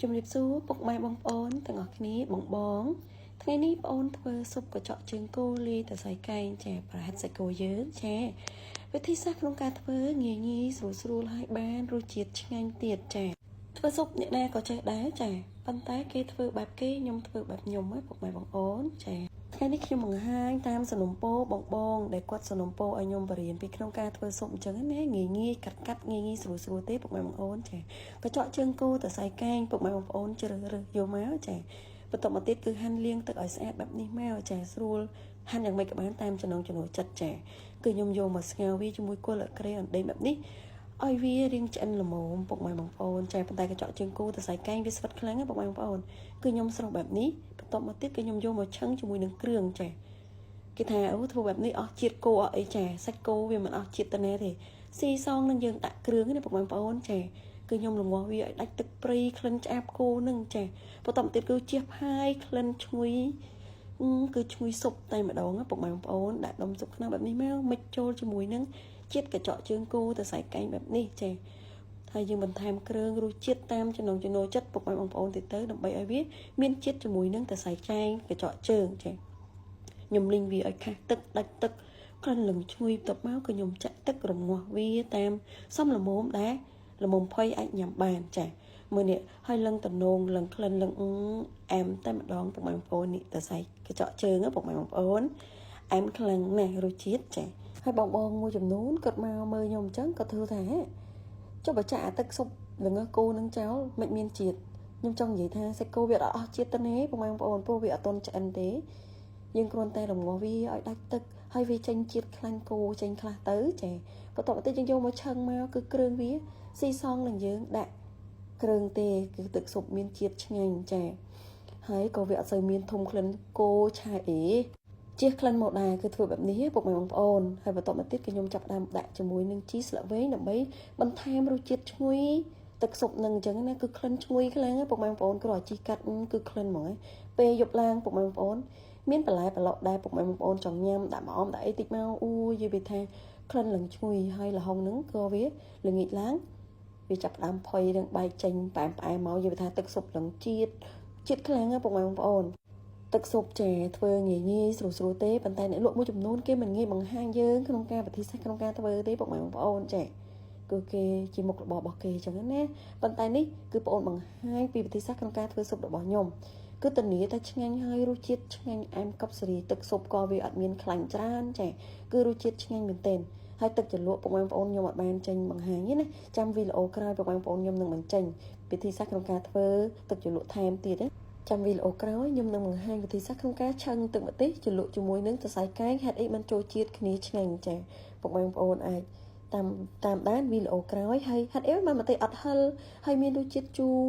ជំរាបសួរពុកម៉ែបងប្អូនទាំងអស់គ្នាបងថ្ងៃនេះបងអូនធ្វើស៊ុបកញ្ចក់ជើងគោលាយតែសាច់កែងចាប្រហិតសាច់គោយើងចាវិធីសាស្ត្រក្នុងការធ្វើងាយស្រួលហើយបានរសជាតិឆ្ងាញ់ទៀតចាធ្វើស៊ុបអ្នកណាក៏ចេះដែរចាប៉ុន្តែគេធ្វើបែបគេខ្ញុំធ្វើបែបខ្ញុំហ៎ពុកម៉ែបងប្អូនចាថ្ងៃនេះខ្ញុំបង្ហាញតាមសំណុំពរបងដែលគាត់សំណុំពរឲ្យខ្ញុំបរៀនពីក្នុងការធ្វើស៊ុបអញ្ចឹងណាងាយកាត់ងាយស្រួលទេពុកម៉ែបងប្អូនចាកញ្ចក់ជើងគោទៅសៃកែងពុកម៉ែបងប្អូនជ្រើសរើសយកមកចាបន្តមកទៀតគឺហាន់លាងទឹកឲ្យស្អាតបែបនេះមកចាស្រួលហាន់យ៉ាងម៉េចក៏បានតាមចំណង់ចំណូលចិត្តចាគឺខ្ញុំយកមកស្ងោរវាជាមួយគល់អក្រេអណ្ដែងបែបនេះឲ្យវារៀងឆ្អិនល្មមពុកម៉ែបងប្អូនចាប៉ុន្តែកញ្ចក់ជើងគោទៅសៃកែងវាស្វិតខ្លាំងណាពុកម៉ែបងប្អូនគឺខ្ញុំស្រោះបែបនេះបន្តមកទៀតគឺខ្ញុំយកមកឆឹងជាមួយនឹងគ្រឿងចាគេថាអូធ្វើបែបនេះអស់ជាតិគោអស់អីចាសាច់គោវាមិនអស់ជាតិទៅណាទេស៊ីសងនឹងយើងដាក់គ្រឿងណាពុកម៉ែបងប្អូនចាគឺខ្ញុំល្ងាស់វាឲ្យដាច់ទឹកព្រៃក្លិនឆ្អាបគោនឹងចាបន្តមកទៀតគឺជះផាយក្លិនឈ្ងុយគឺឈ្ងុយស៊ុបតែម្ដងពុកម៉ែបងប្អូនដាក់ដុំស៊ុបក្នុងបែបនេះមកមិចចូលជាមួយនឹងជាតិកញ្ចក់ជើងគោទៅសៃកែងបែបនេះចាហើយយើងបន្ថែមគ្រឿងរសជាតិតាមចំណង់ចំណូលចិត្តពុកម៉ែបងប្អូនទៅដើម្បីឲ្យវាមានជាតិជាមួយនឹងទៅសៃកែងកញ្ចក់ជើងចាខ្ញុំលីងវាឲ្យខាស់ទឹកដាច់ទឹកក្លិនលឹងឈ្ងុយបន្ទាប់មកគឺខ្ញុំចាក់ទឹករងាស់វាតាមសមល្មមដែរល្មមផុយអាចញ៉ាំបានចាមើលនេះហើយលឹងតំណងលឹងក្លិនលឹងអែមតែម្ដងពុកម៉ែបងប្អូននេះទៅសៃកញ្ចក់ជើងពុកម៉ែបងប្អូនអែមខ្លាំងណាស់រសជាតិចាហើយបងមួយចំនួនគាត់មកមើលខ្ញុំអញ្ចឹងគាត់ធ្វើថាចុះបើចាក់អាទឹកស៊ុបល្ងគោនឹងចោលមិនមានជាតិខ្ញុំចង់និយាយថាសាច់គោវាអត់អស់ជាតិទៅទេពុកម៉ែបងប្អូនព្រោះវាអត់ទាន់ឆ្អិនទេយើងគ្រាន់តែរងាស់វាឲ្យដាច់ទឹកហើយវាចេញជាតិខ្លាញ់គោចេញខ្លះទៅចាបន្ទាប់មកទៀតយើងយកមកឆឹងមកគឺគ្រឿងវាស៊ីសងនឹងយើងដាក់គ្រឿងទេគឺទឹកស៊ុបមានជាតិឆ្ងាញ់ចាហើយក៏វាអត់សូវមានធំក្លិនគោឆាអីជះក្លិនមកដែរគឺធ្វើបែបនេះពុកម៉ែបងប្អូនហើយបន្ទាប់មកទៀតគឺខ្ញុំចាប់ដើមដាក់ជាមួយនឹងជីស្លឹកវែងដើម្បីបន្ថែមរសជាតិឈ្ងុយទឹកស៊ុបនឹងអញ្ចឹងណាគឺក្លិនឈ្ងុយខ្លាំងណាពុកម៉ែបងប្អូនគ្រាន់តែជីកាត់គឺក្លិនហ្មងពេលយប់ឡើងពុកម៉ែបងប្អូនមានបន្លែប្រឡក់ដែរពុកម៉ែបងប្អូនចង់ញ៉ាំដាក់ម្អមដាក់អីតិចមកអូយនិយាយថាក្លិនឡើងឈ្ងុយហើយល្ហុងហ្នឹងក៏វាល្ងាចឡើងវាចាប់ដើមផុយនឹងបែកចេញផ្អែមមកនិយាយថាទឹកស៊ុបឡើងជាតិខ្លាំងណាពុកម៉ែបងប្អូនទឹកស៊ុបចាធ្វើងាយស្រួលទេប៉ុន្តែអ្នកលក់មួយចំនួនគេមិនងាយបង្ហាញយើងក្នុងការវិធីសាស្ត្រក្នុងការធ្វើទេពុកម៉ែបងប្អូនចាគឺគេជាមុខរបររបស់គេអញ្ចឹងណាប៉ុន្តែនេះគឺបងអូនបង្ហាញពីវិធីសាស្ត្រក្នុងការធ្វើស៊ុបរបស់ខ្ញុំគឺធានាតែឆ្ងាញ់ហើយរសជាតិឆ្ងាញ់អែមកប់សេរីទឹកស៊ុបក៏វាអត់មានខ្លាញ់ច្រើនចាគឺរសជាតិឆ្ងាញ់មែនទែនហើយទឹកជ្រលក់ពុកម៉ែបងប្អូនខ្ញុំអត់បានចេញបង្ហាញទេណាចាំវីដេអូក្រោយពុកម៉ែបងប្អូនខ្ញុំនឹងបញ្ចេញវិធីសាស្ត្រក្នុងការធ្វើទឹកជ្រលក់ថែមទៀតណាចាំវីដេអូក្រោយខ្ញុំនឹងបង្ហាញវិធីសាស្ត្រក្នុងការឆឹងទឹកម្ទេសជ្រលក់ជាមួយនឹងសរសៃកែងហេតុអីបានចូលជាតិគ្នាឆ្ងាញ់ចាពុកម៉ែបងប្អូនអាចតាមដានវីដេអូក្រោយហើយហេតុអីបានម្ទេសអត់ហឹលហើយមានរសជាតិជូរ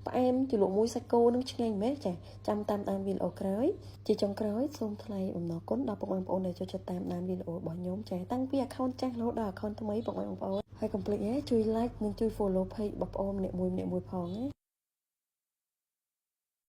ផ្អែមជ្រលក់មួយសាច់គោនឹងឆ្ងាញ់មែនចាចាំតាមដានវីដេអូក្រោយជាចុងក្រោយសូមថ្លែងអំណរគុណដល់ពុកម៉ែបងប្អូនដែលចូលចិត្តតាមដានវីដេអូរបស់ខ្ញុំចាតាំងពី account ចាស់រហូតដល់ account ថ្មីពុកម៉ែបងប្អូនហើយកុំភ្លេចជួយ like និងជួយ follow page របស់បងប្អូនម្នាក់មួយផងណា